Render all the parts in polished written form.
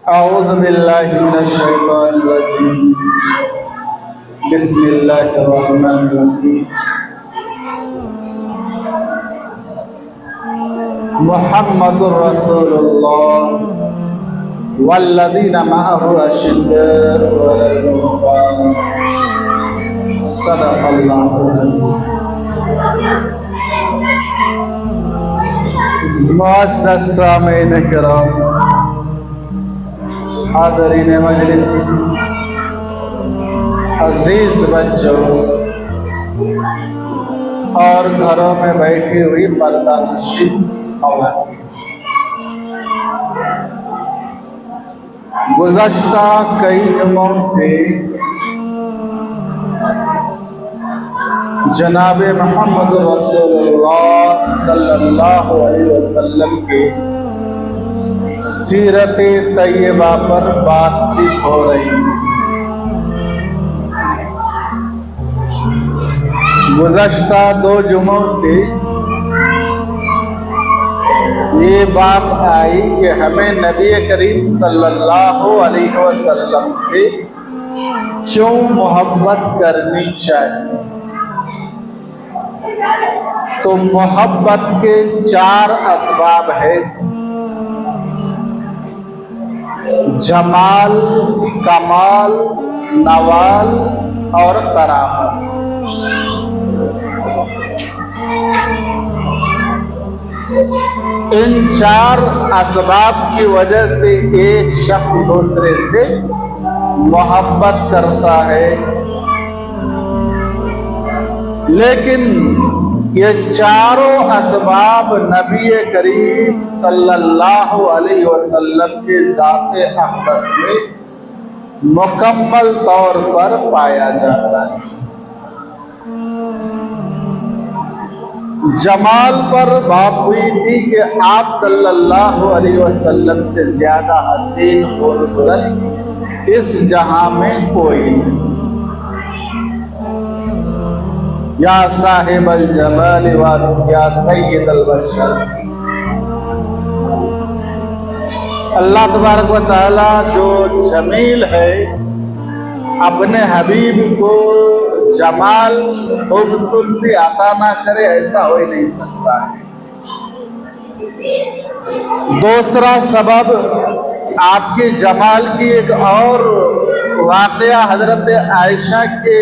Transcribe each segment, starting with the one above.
أعوذ بالله من الشيطان الرجيم. بسم الله الرحمن الرحيم. محمد رسول الله والذين معه أشداء على الكفار. صدق الله العظيم. معزز سامعین کرام، حاضرین مجلس، عزیز بچوں اور گھروں میں بیٹھی ہوئی پردہ نشین خواتین، گزشتہ کئی جمعوں سے جناب محمد رسول اللہ صلی اللہ علیہ وسلم کے سیرت طیبہ پر بات چیت ہو رہی ہے۔ گزشتہ 2 جمعوں سے یہ بات آئی کہ ہمیں نبی کریم صلی اللہ علیہ وسلم سے کیوں محبت کرنی چاہیے۔ تو محبت کے 4 اسباب ہیں: جمال، کمال، نوال اور کرامت۔ ان 4 اسباب کی وجہ سے ایک شخص دوسرے سے محبت کرتا ہے، لیکن یہ چاروں اسباب نبی کریم صلی اللہ علیہ وسلم کے ذات اقدس میں مکمل طور پر پایا جاتا ہے۔ جمال پر بات ہوئی تھی کہ آپ صلی اللہ علیہ وسلم سے زیادہ حسین خوبصورت اس جہاں میں کوئی نہیں۔ یا صاحب الجمال یا سید البشر۔ اللہ تبارک و تعالی جو جمیل ہے، اپنے حبیب کو جمال خوبصورتی عطا نہ کرے، ایسا ہو ہی نہیں سکتا ہے۔ دوسرا سبب آپ کے جمال کی ایک اور واقعہ حضرت عائشہ کے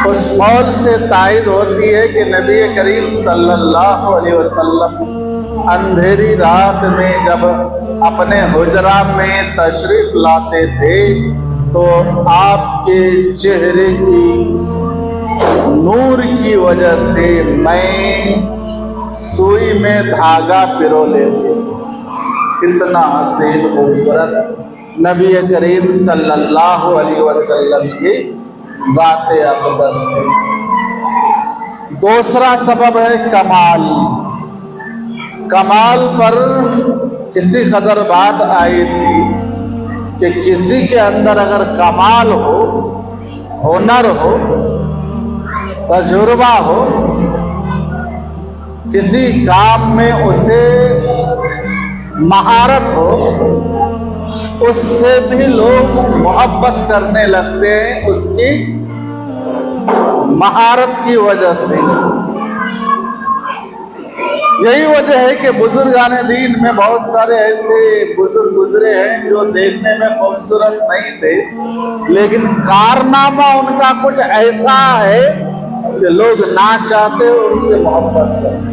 اس قول سے تائید ہوتی ہے کہ نبی کریم صلی اللہ علیہ وسلم اندھیری رات میں جب اپنے حجرہ میں تشریف لاتے تھے تو آپ کے چہرے کی نور کی وجہ سے میں سوئی میں دھاگا پرو لیتے۔ اتنا حسین خوبصورت نبی کریم صلی اللہ علیہ وسلم کی ذات اقدس ہے۔ دوسرا سبب ہے کمال۔ کمال پر کسی قدر بات آئی تھی کہ کسی کے اندر اگر کمال ہو، ہنر ہو، تجربہ ہو، کسی کام میں اسے مہارت ہو، اس سے بھی لوگ محبت کرنے لگتے ہیں اس کی مہارت کی وجہ سے۔ یہی وجہ ہے کہ بزرگان دین میں بہت سارے ایسے بزرگ گزرے ہیں جو دیکھنے میں خوبصورت نہیں تھے، لیکن کارنامہ ان کا کچھ ایسا ہے کہ لوگ نہ چاہتے ان سے محبت کرتے۔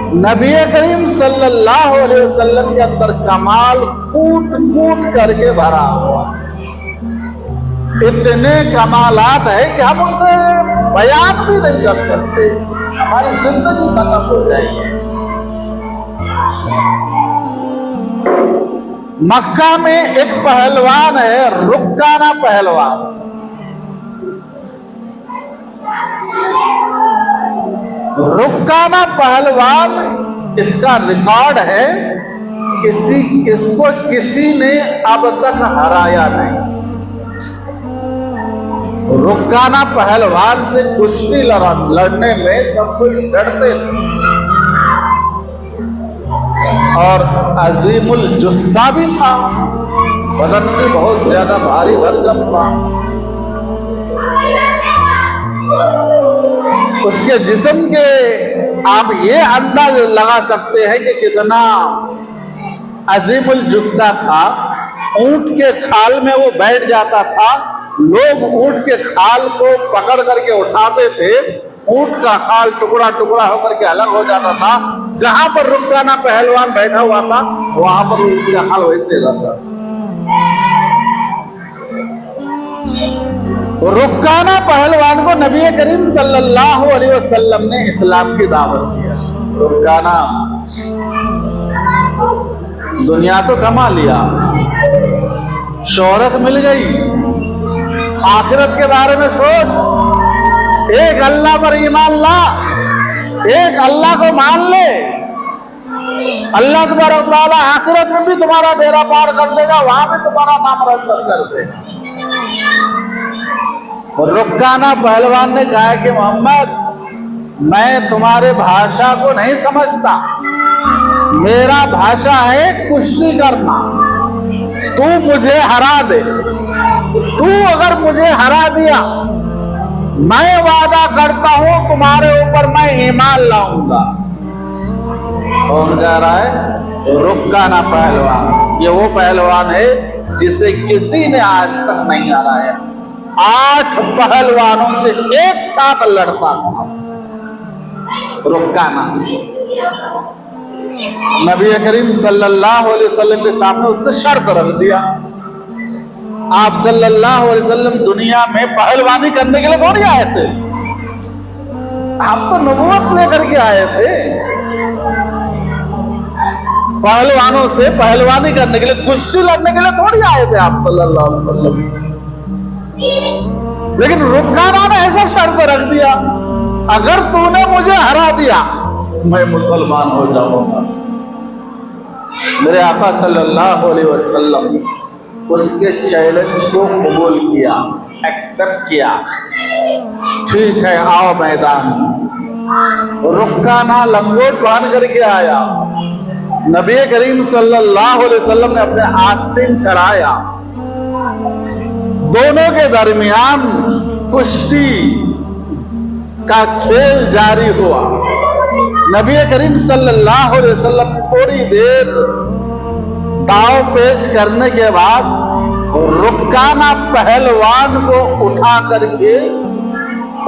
نبی کریم صلی اللہ علیہ وسلم کے اندر کمال کوٹ کوٹ کر کے بھرا ہوا، اتنے کمالات ہیں کہ ہم اسے بیان بھی نہیں کر سکتے، ہماری زندگی ختم ہو جائے گی۔ مکہ میں ایک پہلوان ہے، رکانہ پہلوان۔ رکانہ پہلوان، اس کا ریکارڈ ہے، اس کو کسی نے اب تک ہرایا نہیں۔ رکانہ پہلوان سے کشتی لڑنے میں سب کچھ ڈرتے تھے، اور عظیم الجثہ بھی تھا، بدن بھی بہت زیادہ بھاری بھرکم تھا۔ اس کے جسم کے آپ یہ انداز لگا سکتے ہیں کہ کتنا عظیم الجثہ تھا۔ اونٹ کے کھال میں وہ بیٹھ جاتا تھا، لوگ اونٹ کے کھال کو پکڑ کر کے اٹھاتے تھے، اونٹ کا کھال ٹکڑا ٹکڑا ہو کر کے الگ ہو جاتا تھا۔ جہاں پر رکانہ پہلوان بیٹھا ہوا تھا وہاں پر اونٹ کا کھال ویسے رہتا۔ رکانہ پہلوان کو نبی کریم صلی اللہ علیہ وسلم نے اسلام کی دعوت دیا۔ رکانہ دنیا تو کما لیا، شہرت مل گئی، آخرت کے بارے میں سوچ، ایک اللہ پر ایمان لا، ایک اللہ کو مان لے، اللہ تبارک و تعالیٰ آخرت میں بھی تمہارا بیڑا پار کر دے گا، وہاں بھی تمہارا نام روشن کر دے گا۔ رکانہ پہلوان نے کہا کہ محمد، میں تمہارے بھاشا کو نہیں سمجھتا، میرا بھاشا ہے کشتی کرنا، تو مجھے ہرا دے، تو اگر مجھے ہرا دیا میں وعدہ کرتا ہوں تمہارے اوپر میں ایمان لاؤں گا۔ کون کہہ رہا ہے؟ رکانہ پہلوان۔ یہ وہ پہلوان ہے جسے کسی نے آج تک نہیں ہرایا، 8 پہلوانوں سے ایک ساتھ لڑتا تھا رکانہ۔ نبی کریم صلی اللہ علیہ وسلم کے سامنے اس نے شرط رکھ دیا۔ آپ صلی اللہ علیہ وسلم دنیا میں پہلوانی کرنے کے لیے تھوڑی آئے تھے، آپ تو نبوت لے کر کے آئے تھے۔ پہلوانوں سے پہلوانی کرنے کے لیے، کشتی لڑنے کے لیے تھوڑی آئے تھے آپ صلی اللہ علیہ وسلم۔ لیکن رکانہ نے ایسا شرط رکھ دیا، اگر تو نے مجھے ہرا دیا میں مسلمان ہو جاؤں گا۔ میرے آقا صلی اللہ علیہ وسلم اس کے چیلنج کو قبول کیا، ایکسپٹ کیا۔ ٹھیک ہے، آؤ میدان۔ رکانہ لنگوٹ پہن کر کے آیا، نبی کریم صلی اللہ علیہ وسلم نے اپنے آستین چڑھایا، دونوں کے درمیان کشتی کا کھیل جاری ہوا۔ نبی کریم صلی اللہ علیہ وسلم تھوڑی دیر داؤ پیچ کرنے کے بعد رکانہ پہلوان کو اٹھا کر کے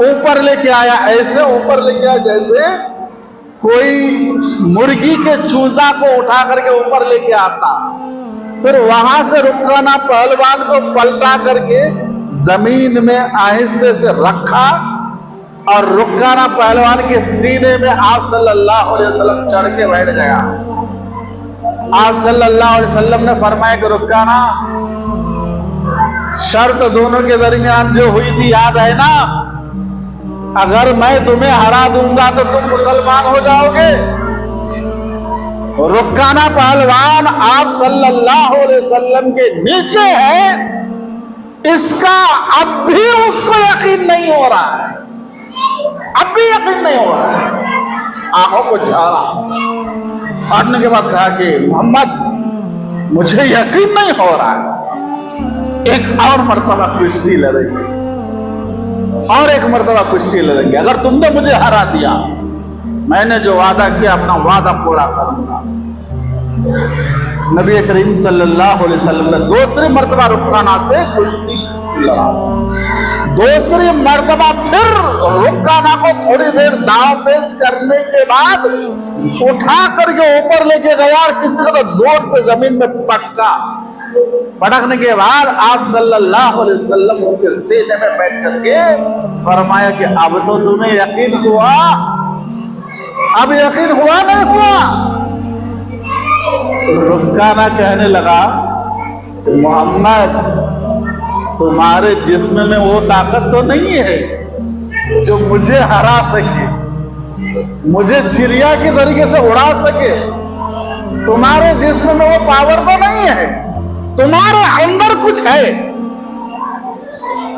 اوپر لے کے آیا، ایسے اوپر لے کے آیا جیسے کوئی مرغی کے چوزا کو اٹھا کر کے اوپر لے کے آتا۔ پھر وہاں سے رکانہ پہلوان کو پلٹا کر کے زمین میں آہستہ سے رکھا اور رکانہ پہلوان کے سینے میں آپ صلی اللہ علیہ وسلم چڑھ کے بیٹھ گیا۔ آپ صلی اللہ علیہ وسلم نے فرمایا کہ رکانہ، شرط دونوں کے درمیان جو ہوئی تھی یاد ہے نا؟ اگر میں تمہیں ہرا دوں گا تو تم مسلمان ہو جاؤ گے۔ رکانہ پہلوان آپ صلی اللہ علیہ وسلم کے نیچے ہے، اس کا اب بھی اس کو یقین نہیں ہو رہا ہے، اب بھی یقین نہیں ہو رہا ہے۔ آنکھوں کو جھاڑا، پھاڑنے کے بعد کہا کہ محمد، مجھے یقین نہیں ہو رہا ہے، ایک اور مرتبہ کشتی لڑیں گے، اور ایک مرتبہ کشتی لڑیں گے، اگر تم نے مجھے ہرا دیا میں نے جو وعدہ کیا اپنا وعدہ پورا کروں گا۔ نبی کریم صلی اللہ علیہ وسلم نے دوسری مرتبہ رکانہ سے کشتی لڑا۔ دوسری مرتبہ پھر رکانہ کو تھوڑی دیر داؤ پیچ کرنے کے بعد اٹھا کر کے اوپر لے کے گیا اور کسی کا زور سے زمین میں پٹکا۔ پٹکنے کے بعد آپ صلی اللہ علیہ وسلم اس کے سینے میں بیٹھ کر کے فرمایا کہ اب تو تمہیں یقین ہوا، اب یقین ہوا نہیں ہوا؟ رکانہ کہنے لگا محمد، تمہارے جسم میں وہ طاقت تو نہیں ہے جو مجھے ہرا سکے، مجھے چڑیا کی طریقے سے اڑا سکے، تمہارے جسم میں وہ پاور تو نہیں ہے، تمہارے اندر کچھ ہے،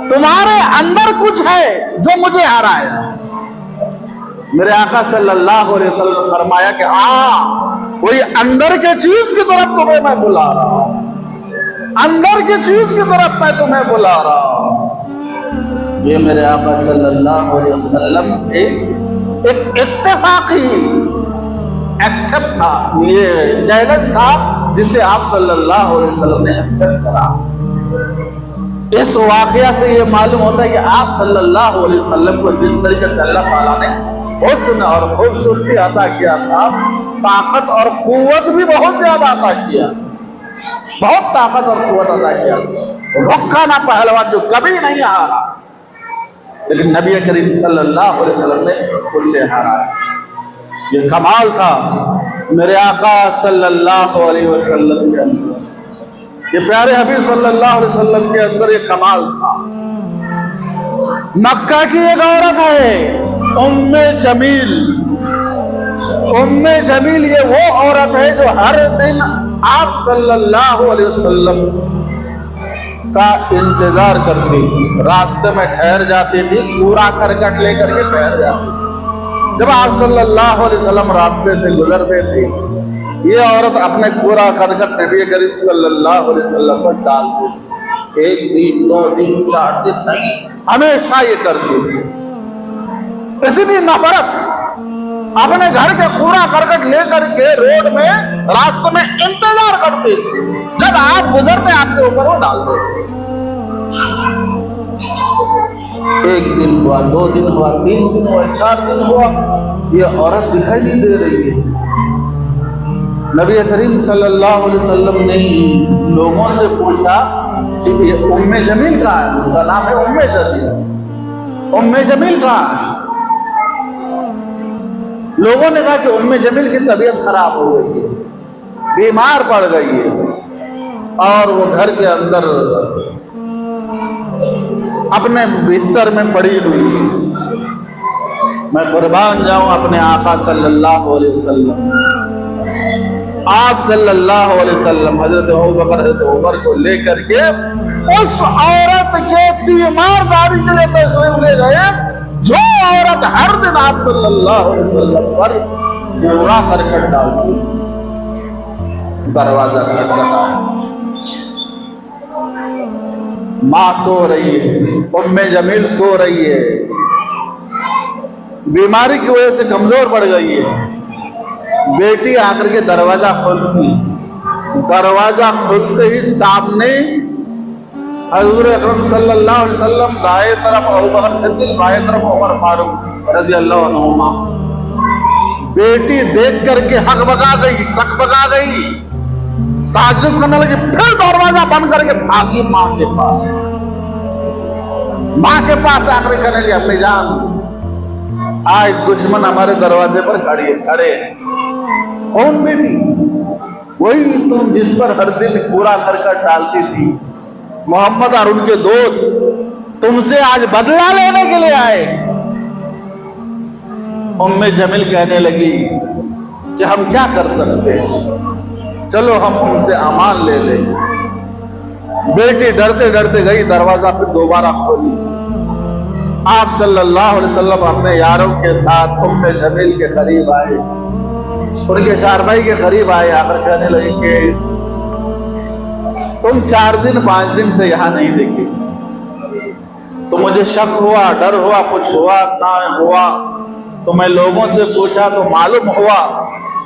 تمہارے اندر کچھ ہے جو مجھے ہرایا۔ میرے آقا صلی اللہ علیہ وسلم نے فرمایا کہ वही अंदर के चीज की तरफ तुम्हें मैं बुला रहा हूं, अंदर की चीज की तरफ मैं तुम्हें बुला रहा हूं। ये मेरे आका सल्लल्लाहु अलैहि वसल्लम एक इत्तेफाकी एक्सेप्ट था, ये चैलेंज था जिसे आप सल्लल्लाहु अलैहि वसल्लम ने एक्सेप्ट करा। इस वाकया से ये मालूम होता है कि आप सल्लल्लाहु अलैहि वसल्लम को जिस तरीके से अल्लाह ताला ने हुस्न और खूबसूरती अता किया था, ताकत और कुव्वत भी बहुत ज्यादा अता किया, बहुत ताकत और कुव्वत अता किया। रुखा ना पहलवान जो कभी नहीं हारा, लेकिन नबी करीम सल्लल्लाहु अलैहि वसल्लम ने उससे हारा। ये कमाल था मेरे आका सल्लल्लाहु अलैहि वसल्लम के अंदर, ये प्यारे हबीब सल्लल्लाहु अलैहि वसल्लम के अंदर ये कमाल था। मक्का की एक औरत है उम्मे जमील। उम्मे जमील ये वो औरत है जो हर दिन आप सल्लल्लाहु अलैहि वसल्लम का इंतजार करती थी, रास्ते में ठहर जाती थी, कूड़ा करकट लेकर के ठहर जाती। जब आप सल्लल्लाहु अलैहि वसल्लम रास्ते से गुजरते थे, ये औरत अपने कूड़ा करकट नबी करीम सल्लल्लाहु अलैहि वसल्लम पर डालती थी। 1 दिन 2 दिन 4 दिन नहीं, हमेशा ये करती थी। इतनी नफरत, अपने घर के कूड़ा करकट लेकर के रोड में रास्ते में इंतजार करती थी, जब आप गुजरते आपके ऊपर वो डाल देते। 1 दिन हुआ, 2 दिन हुआ, 3 दिन हुआ, 4 दिन हुआ, ये औरत दिखाई नहीं दे रही है। नबी करीम सल्लल्लाहु अलैहि वसल्लम ने लोगों से पूछा कि ये उम्मे जमील कहाँ है? उसका नाम है उम्मे जमील। उम्मे जमील कहाँ है? लोगों ने कहा कि उम्मे जमील की तबीयत खराब हो गई है, बीमार पड़ गई है और वो घर के अंदर अपने बिस्तर में पड़ी हुई है। मैं कुर्बान जाऊं अपने आका सल्लल्लाहु अलैहि वसल्लम, आप सल्लल्लाहु अलैहि वसल्लम हजरत अबू बकर हजरत उमर को लेकर के उस औरत के तीमारदारी के लिए तशरीफ ले गए, जो औरत हर दिन आप सल्लल्लाहु अलैहि वसल्लम पर कूड़ा करकट डालती। दरवाजा खटखटा, माँ सो रही है, उम्मे जमील सो रही है, बीमारी की वजह से कमजोर पड़ गई है। बेटी आकर के दरवाजा खोलती, दरवाजा खोलते ही सामने हजूर अकरम सल्लल्लाहु अलैहि वसल्लम, दाएं तरफ अबू बकर सिद्दीक, बाएं तरफ उमर फारूक रज़ियल्लाहु अन्हुमा। बेटी देख करके हक बगा गई, शक बगा गई, ताज्जुब करने लगी, फिर दरवाजा बंद करके भागी माँ के पास। माँ के पास आकर कहने लगी, अपनी जान आज दुश्मन हमारे दरवाजे पर खड़े हैं। कौन बेटी? वही तुम जिस पर हर दिन कूड़ा करकट डालती थी, मोहम्मद और उनके दोस्त तुमसे आज बदला लेने के लिए आए। उम्मे जमील कहने लगी कि हम क्या कर सकते हैं, चलो हम उनसे अमान ले लें। बेटी डरते डरते गई, दरवाजा फिर दोबारा खोली। आप सल्लल्लाहु अलैहि वसल्लम अपने यारों के साथ उम्मे जमील के करीब आए, उनके चारपाई के करीब आए, आकर कहने लगे कि तुम 4 दिन 5 दिन से यहां नहीं दिखी, तो मुझे शक हुआ, डर हुआ, कुछ हुआ ना हुआ, तो मैं लोगों से पूछा तो मालूम हुआ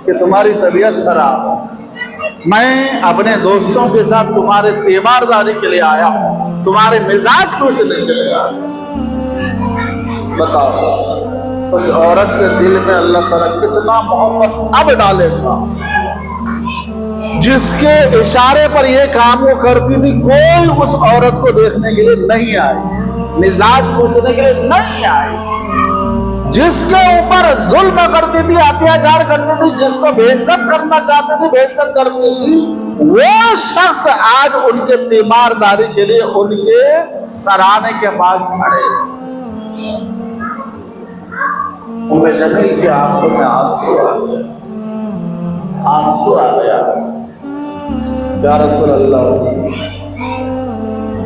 कि तुम्हारी तबीयत खराब है। मैं अपने दोस्तों के साथ तुम्हारे तीमारदारी के लिए आया हूं, तुम्हारे मिजाज पूछने के लिए आया। बताओ उस औरत के दिल में अल्लाह ताला कितना मोहब्बत अब डालेगा। जिसके इशारे पर ये काम वो करती थी, कोई उस औरत को देखने के लिए नहीं आए, मिजाज पूछने के लिए नहीं आए। जिसके ऊपर जुल्म करती थी, अत्याचार करती थी, जिसको बेइज्जत करना चाहती थी, बेइज्जत करती थी, वो शख्स आज उनके तीमारदारी के लिए उनके सराहने के पास खड़े। उम्मे जमील की आंखों में आंसू आ गया, आंसू आ गया। या रसूल अल्लाह,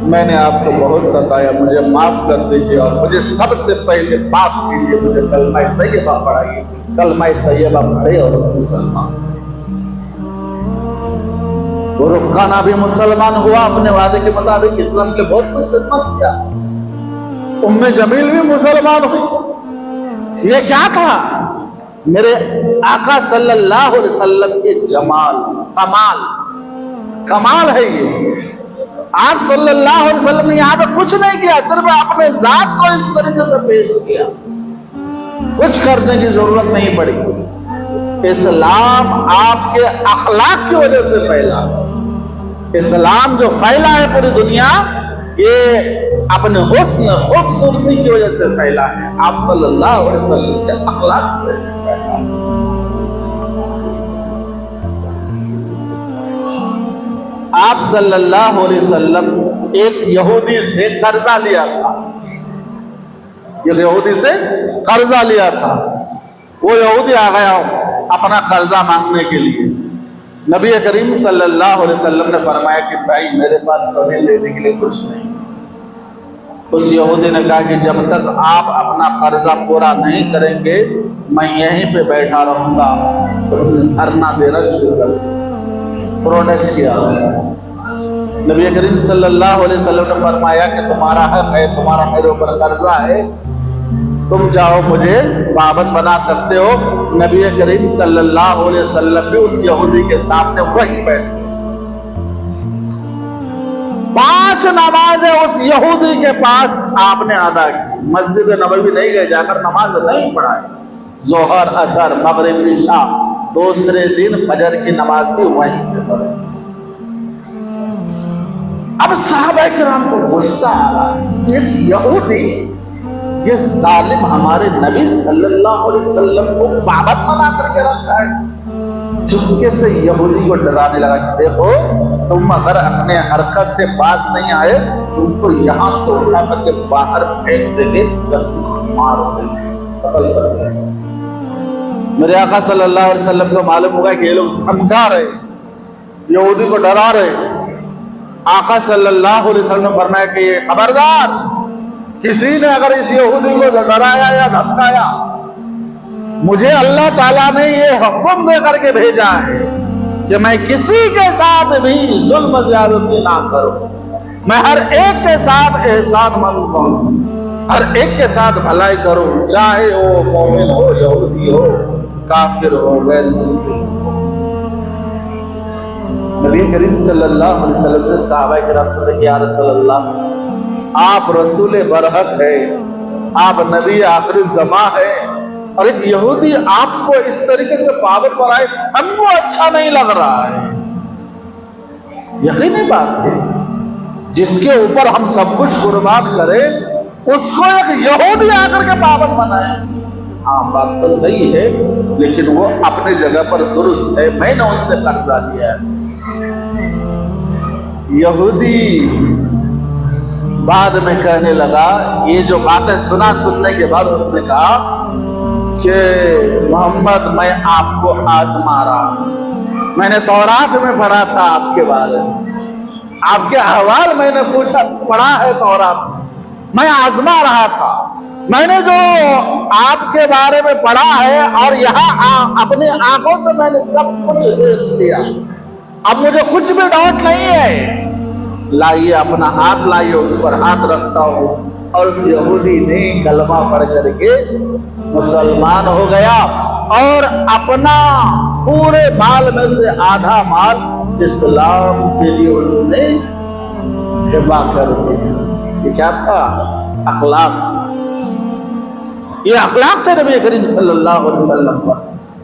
मैंने आपको बहुत सताया, मुझे माफ कर दीजिए और मुझे सबसे पहले माफ कीजिए, मुझे कलमा तैयबा पढ़ाइए। कलमा तैयबा पढ़े और मुसलमान। रुखाना भी मुसलमान हुआ, अपने वादे के मुताबिक इस्लाम के बहुत कुछ खिदमत किया। उम्मे जमील भी मुसलमान हुई। ये क्या था? मेरे आका सल्लल्लाहु अलैहि वसल्लम के जमाल, कमाल है ये। आप सल्लल्लाहु अलैहि वसल्लम ने यहाँ पे कुछ नहीं किया, सिर्फ अपने जात को इस तरीके से पेश किया, कुछ करने की जरूरत नहीं पड़ी। इस्लाम आपके अखलाक की वजह से फैला। इस्लाम जो फैला है पूरी दुनिया, ये अपने हुस्न खूबसूरती की वजह से फैला है। आप सल्लल्लाहु अलैहि वसल्लम के अखलाक की वजह से फैला है। आप सल्लल्लाहु अलैहि वसल्लम एक यहूदी से कर्जा लिया था, एक यहूदी से कर्जा लिया था। वो यहूदी आ गया अपना कर्जा मांगने के लिए। नबी करीम सल्लल्लाहु अलैहि वसल्लम ने फरमाया कि भाई मेरे पास तुम्हें लेने के लिए कुछ नहीं। उस यहूदी ने कहा कि जब तक आप अपना कर्जा पूरा नहीं करेंगे मैं यहीं पे बैठा रहूंगा। उसने धरना देना शुरू कर दिया, प्रोटेस्ट किया। नबी करीम सल्लल्लाहु अलैहि वसल्लम ने फरमाया कि तुम्हारा हक है, तुम्हारा मेरे ऊपर कर्जा है, तुम चाहो मुझे पाबंद बना सकते हो। नबी करीम सल्लल्लाहु अलैहि वसल्लम भी उस यहूदी के सामने वहीं बैठे। 5 नमाजें उस यहूदी के पास आपने अदा की। मस्जिद नबवी नहीं गए, जाकर नमाज नहीं पढ़ाई। जोहर, असर, मगरिब, इशा, दूसरे दिन फजर की नमाज भी वहीं पे पढ़े। अब सहाबा किराम को गुस्सा आ रहा है, एक यहूदी, ये जालिम हमारे नबी सल्लल्लाहु अलैहि वसल्लम को पाबंद बना करके रखा है। चुपके से यहूदी को डराने लगा कि देखो तुम अगर अपने हरकत से बाज नहीं आए तुमको यहाँ से उठा करके बाहर फेंक देंगे या तुमको मार देंगे, कत्ल कर देंगे। मेरे आका सल्लल्लाहु अलैहि वसल्लम को मालूम होगा कि ये लोग धमका रहे, यहूदी को डरा रहे। आका सल्लल्लाहु अलैहि वसल्लम ने फरमाया कि खबरदार, किसी ने अगर इस यहूदी को डराया या धमकाया, मुझे अल्लाह ताला ने ये हुक्म दे करके भेजा है कि मैं किसी के साथ भी जुल्म ज़्यादती ना करूं। मैं हर एक के साथ एहसान मंद करूं, हर एक के साथ भलाई करूं, चाहे वो मोमिन हो, यहूदी हो, काफिर हो, गैर मुस्लिम हो। नबी करीम सल्लल्लाहु अलैहि वसल्लम से सहाबा किराम कहते हैं, या रसूलल्लाह, आप रसूल बरहक है, आप नबी आखिरी ज़मा है, और एक यहूदी आपको इस तरीके से पाबंद बनाए, हमको अच्छा नहीं लग रहा है। यकीनी बात है, जिसके ऊपर हम सब कुछ कुर्बान करें उसको एक यहूदी आकर के पाबंद बनाए। हाँ, बात तो सही है, लेकिन वो अपने जगह पर दुरुस्त है। मैंने उससे कर्जा लिया है। यहूदी बाद में कहने लगा, ये जो बातें सुनने के बाद उसने कहा कि मोहम्मद, मैं आपको आजमा रहा, मैंने तौरात में पढ़ा था आपके बारे में, आपके अहवाल मैंने पढ़ा है तौरात में, मैं आजमा रहा था। मैंने जो आपके बारे में पढ़ा है और यहाँ अपने आंखों से मैंने सब कुछ देख लिया, अब मुझे कुछ भी डाउट नहीं है। लाइए अपना हाथ लाइए, उस पर हाथ रखता हूँ। और उस यहूदी ने कलमा पढ़ करके मुसलमान हो गया और अपना पूरे माल में से आधा माल इस्लाम के लिए उसने हिबा कर दिया। ये क्या था? अखलाक। ये अखलाक थे नबी करीम सल्लल्लाहु अलैहि वसल्लम का।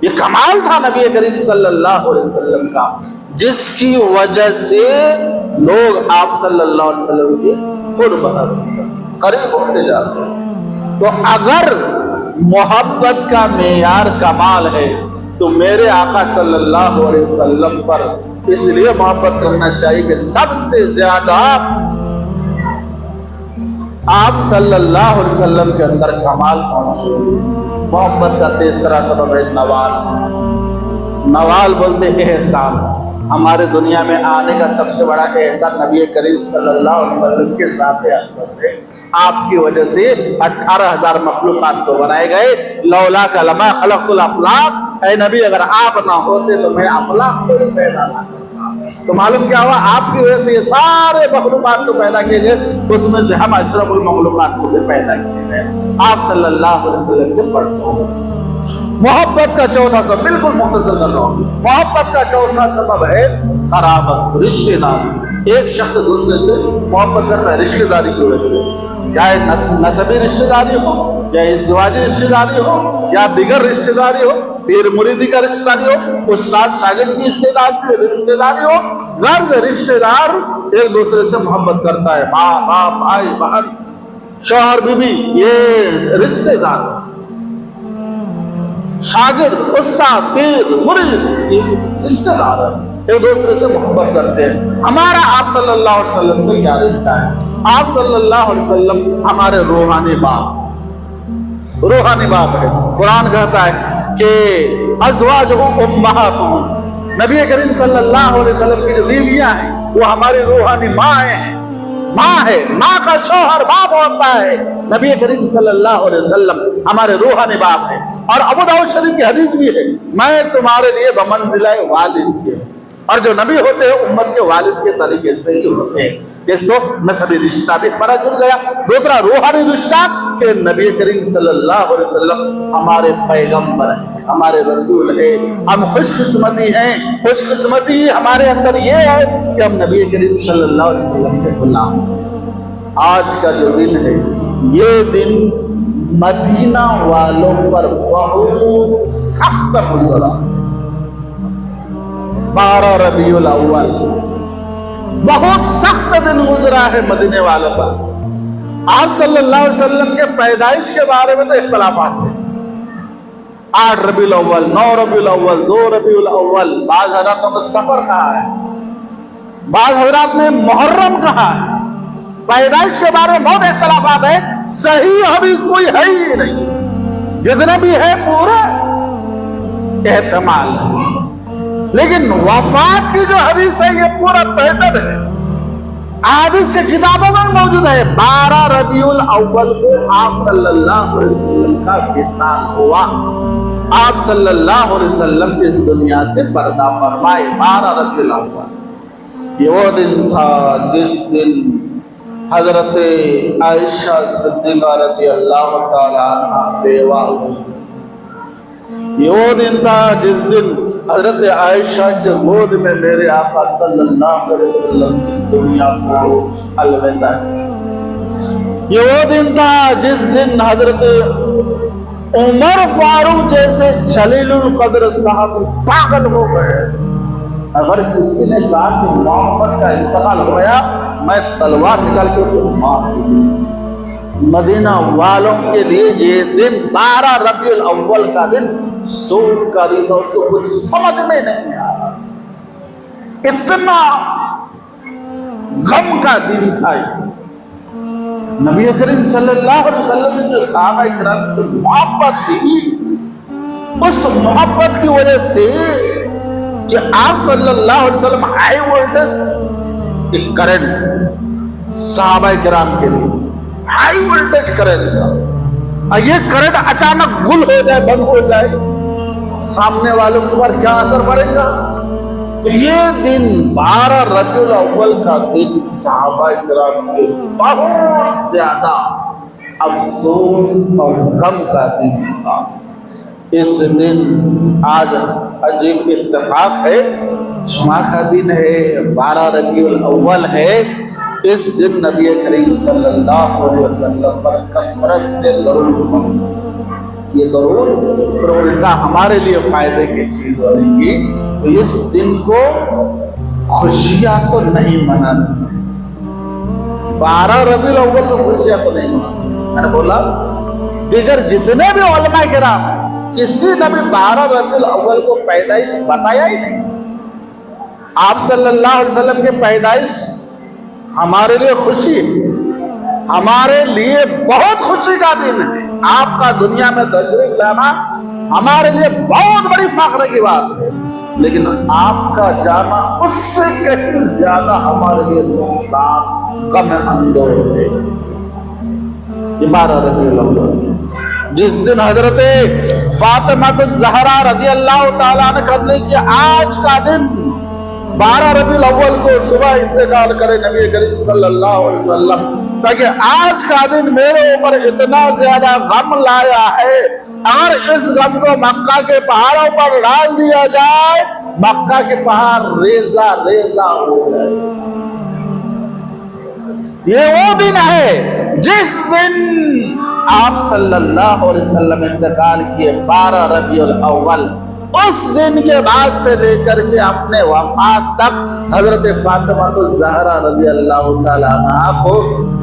ये कमाल था नबी करीम सल्लल्लाहु अलैहि वसल्लम का, जिसकी वजह से लोग आप सल्लल्लाहु अलैहि वसल्लम के कुर्ब हासिल करीब होते जाते हैं। तो अगर मोहब्बत का मेयार कमाल है तो मेरे आका सल्लल्लाहु अलैहि वसल्लम पर इसलिए मोहब्बत करना चाहिए कि सबसे ज्यादा आप सल्लल्लाहु अलैहि वसल्लम के अंदर कमाल पहुंचे। मोहब्बत का तीसरा सबब है नवाल। नवाल बोलते हैं एहसान। हमारे दुनिया में आने का सबसे बड़ा एहसान नबी करीम सल्लल्लाहु अलैहि वसल्लम के साथ है। आपकी वजह से 18,000 मखलूकात को बनाए गए। लौला कलमा खलक़ुल अफ़लाक, ऐ नबी अगर आप ना होते तो मैं अफ़लाक को पैदा ना करता। تو معلوم کیا ہوا، آپ کی وجہ سے یہ سارے مخلوقات کو پیدا کیے گئے، اس میں سے ہم اشرف المخلوقات کو بھی پیدا کیے گئے۔ آپ صلی اللہ علیہ وسلم کے پڑھتے ہوں۔ محبت کا چوتھا سبب، بالکل مختصر کر رہا ہوں، محبت کا چوتھا سبب ہے قرابت، رشتے داری۔ ایک شخص دوسرے سے محبت کرتا ہے رشتے داری کی وجہ سے، چاہے نسبی رشتے داری ہو، یا ازدواجی رشتے داری ہو، یا دیگر رشتے داری ہو، پیر مریدی کا رشتے داری ہو، استاد شاگرد کی رشتے داری ہو، غرض رشتے دار ایک دوسرے سے محبت کرتا ہے، ماں باپ بھائی بہن شوہر بیوی، یہ رشتے دار، شاگرد استاد پیر مرید یہ رشتے دار ہے، ایک دوسرے سے محبت کرتے ہیں۔ ہمارا آپ صلی اللہ علیہ وسلم سے کیا رشتہ ہے؟ آپ صلی اللہ علیہ وسلم ہمارے روحانی باپ ہے۔ قرآن کہتا ہے کہ ازواجہ امہاتہم، نبی کریم صلی اللہ علیہ وسلم کی جو بیویاں ہیں وہ ہماری روحانی ماں ہیں۔ ماں ہے، ماں کا شوہر باپ ہوتا ہے، نبی کریم صلی اللہ علیہ وسلم ہمارے روحانی باپ ہے۔ اور ابو داؤد شریف کی حدیث بھی ہے، میں تمہارے لیے بمنزلہ والد کے، اور جو نبی ہوتے ہیں امت کے والد کے طریقے سے ہی ہوتے ہیں۔ ایک تو نسبی رشتہ بھی ہمارا جڑ گیا، دوسرا روحانی رشتہ کہ نبی کریم صلی اللہ علیہ وسلم ہمارے پیغمبر ہیں، ہمارے رسول ہیں، ہم خوش قسمتی ہیں۔ خوش قسمتی ہمارے اندر یہ ہے کہ ہم نبی کریم صلی اللہ علیہ وسلم کے غلام ہیں۔ آج کا جو دن ہے یہ دن مدینہ والوں پر بہت سخت گزرا، 12 ربیع الاول بہت سخت دن گزرا ہے مدینے والوں پر۔ آپ صلی اللہ علیہ وسلم کے پیدائش کے بارے میں تو اختلافات ہیں، 8 ربیع الاول، 9 ربیع الاول، 2 ربیع الاول، بعض حضراتوں نے سفر کہا ہے، بعض حضرات نے محرم کہا ہے۔ پیدائش کے بارے میں بہت اختلافات ہے، صحیح حدیث کوئی ہے ہی نہیں، جتنے بھی ہے پورے احتمال ہے، لیکن وفات کی جو حدیث ہے یہ پورا بہتر ہے، حدیث کے کتابوں میں موجود ہے۔ 12 ربیع الاول کو آپ صلی اللہ علیہ وسلم کا وصال ہوا، آپ صلی اللہ علیہ وسلم اس دنیا سے پردہ فرمائے۔ 12 ربیع الاول یہ وہ دن تھا جس دن حضرت عائشہ صدیقہ رضی اللہ تعالیٰ عنہ بیوہ ہوئی، یہ وہ دن تھا جس دن حضرت عائشہ کے گود میں میرے آقا صلی اللہ علیہ وسلم اس دنیا کو الوداع کی، یہ وہ دن تھا جس دن حضرت عمر فاروق جیسے جلیل القدر صاحب پاگل ہو گئے۔ اگر کسی نے کہا کہ محمد کا انتقال ہو گیا، میں تلوار نکال کے اسے مار دوں۔ مدینہ والوں کے لیے یہ دن 12 ربیع الاول کا دن سود کا دن تھا، اس کو کچھ سمجھ میں نہیں آ رہا، اتنا غم کا دن تھا۔ نبی کریم صلی اللہ علیہ وسلم سے جو صحابہ کرام کی محبت تھی، اس محبت کی وجہ سے کہ آپ صلی اللہ علیہ وسلم ہائی وولٹیج ایک کرنٹ صحابہ کرام کے لیے ہائی وولٹیج کرنٹ تھا، اور یہ کرنٹ اچانک گل ہو جائے، بند ہو جائے، سامنے والوں کے اوپر کیا اثر پڑے گا؟ تو یہ دن 12 ربیع الاول کا دن صحابہ کرام کے بہت زیادہ افسوس اور غم کا دن تھا۔ اس دن آج عجیب اتفاق ہے، جمعہ کا دن ہے، 12 ربیع الاول ہے، اس دن نبی کریم صلی اللہ علیہ وسلم پر کثرت سے درود، یہ درود پر الٹا ہمارے لیے فائدے کی چیز ہو رہی گی۔ تو اس دن کو خوشیاں تو نہیں منانا چاہیے، 12 ربیع الاول کو خوشیاں تو نہیں منانا چاہیے۔ میں نے بولا دیگر جتنے بھی علماء کرام ہیں، کسی نے بھی 12 ربیع الاول کو پیدائش بتایا ہی نہیں۔ آپ صلی اللہ علیہ وسلم کی پیدائش ہمارے لیے خوشی ہے، ہمارے لیے بہت خوشی کا دن ہے۔ آپ کا دنیا میں تشریف لانا ہمارے لیے بہت بڑی فخر کی بات ہے، لیکن آپ کا جانا اس سے کہیں زیادہ ہمارے لیے نقصان غم اندوز ہے۔ یہ 12 ربیع الاول جس دن حضرت فاطمہ الزہرا رضی اللہ تعالیٰ عنہ کہتے ہیں کہ آج کا دن 12 रबीउल अव्वल को सुबह इंतकाल करे नबी करीम सल्लल्लाहु अलैहि वसल्लम, ताकि आज का दिन मेरे ऊपर इतना ज्यादा गम लाया है, अगर इस गम को मक्का के पहाड़ों पर डाल दिया जाए, मक्का के पहाड़ रेजा रेजा हो जाए। ये वो दिन है जिस दिन आप सल्लल्लाहु अलैहि वसल्लम इंतकाल किए 12 रबीउल अव्वल। उस दिन के बाद से लेकर के अपने वफात तक हजरत फातिमा तो ज़हरा रज़ी अल्लाह ताला अन्हा को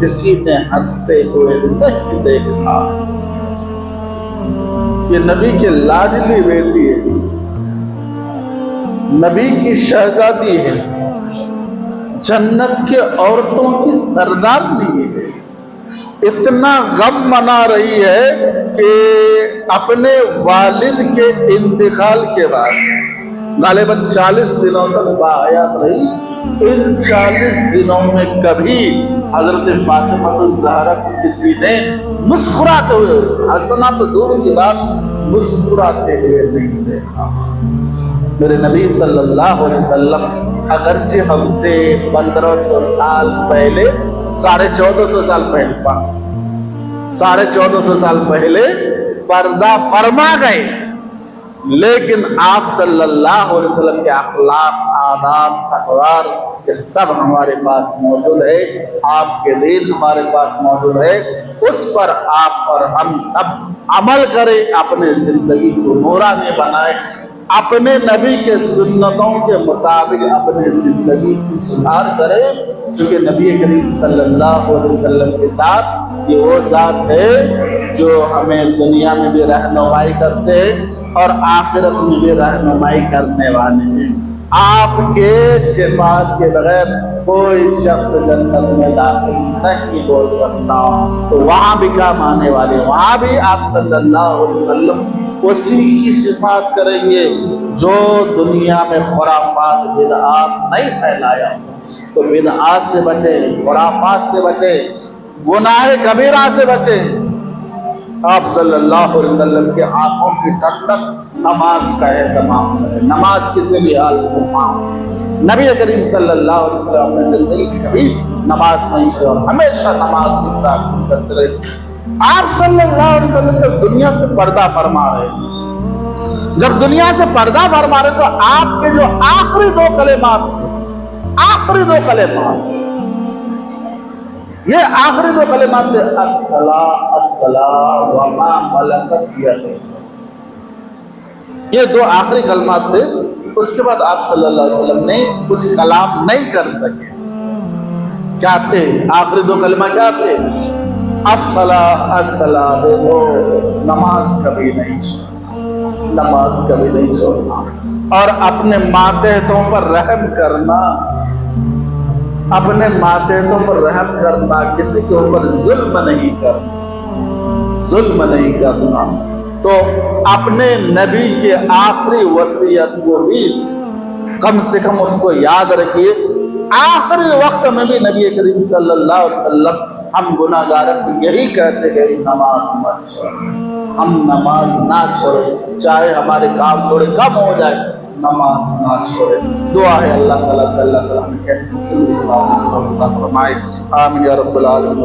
किसी ने हंसते हुए नहीं देखा। ये नबी की लाडली बेटी है, नबी की शहजादी है, जन्नत के औरतों की सरदारनी है। इतना गम मना रही है कि अपने वालिद के इंतकाल के बाद गालिबन 40 दिनों तक बाहयात रही। इन 40 दिनों में कभी हजरत फातिमा ज़हरा को किसी ने मुस्कुराते हुए, हंसना तो दूर की बात, मुस्कुराते हुए नहीं देखा। मेरे नबी सल्लल्लाहु अलैहि वसल्लम अगरचे हमसे 1500 साल पहले, 1450 साल पहले, 1450 साल पहले पर्दा फरमा गए, लेकिन आप सल्लल्लाहु अलैहि वसल्लम के अखलाक, आदाब, तकवार ये सब हमारे पास मौजूद है। आपके दीन हमारे पास मौजूद है, उस पर आप और हम सब अमल करें, अपने जिंदगी को नूरानी बनाए, अपने नबी के सुन्नतों के मुताबिक अपने जिंदगी की सुधार करें, क्योंकि नबी करीम सल्लल्लाहु अलैहि वसल्लम के साथ ये वो ज़ात है जो हमें दुनिया में भी रहनुमाई करते हैं और आखिरत में भी रहनुमाई करने वाले हैं। आपके शिफात के बगैर कोई शख्स जन्नत में दाखिल नहीं हो सकता। तो वहाँ भी काम आने वाले, वहाँ भी आप सल्लल्लाहु अलैहि वसल्लम उसी की शिफात करेंगे जो दुनिया में खुराफात बिदआत नहीं फैलाया। तो बिदआत से बचे, खुराफात से बचे, गुनाह कबीरा से बचे। आप सल्लल्लाहु अलैहि वसल्लम के आंखों की ठंडक नमाज का एहतमाम करें, नमाज किसी भी हाल में। नबी करीम सल्लल्लाहु अलैहि वसल्लम अपने जिंदगी में कभी नमाज नहीं छोड़ी और हमेशा नमाज की ताकीद करते रहे। आप सल्लल्लाहु अलैहि वसल्लम जब दुनिया से पर्दा फरमा रहे, जब दुनिया से पर्दा फरमा रहे, तो आपके जो आखिरी 2 कलेमात, आखिरी 2 कलेमात, ये आखिरी 2 कलेमात थे, अस्सला अस्सला व मा मलकत यमीनुक। ये 2 आखिरी कलमात थे। उसके बाद आप सल्लल्लाहु अलैहि वसल्लम ने कुछ कलाम नहीं कर सके। क्या थे आखिरी 2 कलमा? क्या थे? अस्सला अस्सला, देखो नमाज कभी नहीं छोड़ना, नमाज कभी नहीं छोड़ना, और अपने मातेहतों पर रहम करना, अपने मातेहतों पर रहम करना, किसी के ऊपर जुल्म नहीं करना, जुल्म नहीं करना। तो अपने नबी के आखिरी वसीयत को भी कम से कम उसको याद रखिए। आखिरी वक्त में भी नबी करीम सल्लल्लाहु अलैहि वसल्लम हम गुनाहगारों को यही कहते हैं कि नमाज मत छोड़ो, हम नमाज ना छोड़े, चाहे हमारे काम थोड़े कम हो जाए, नमाज ना छोड़े। दुआ है अल्लाह ताला से अल्लाह ताला हमें कहते हैं फरमाए आमीन या रब्बल आलमीन।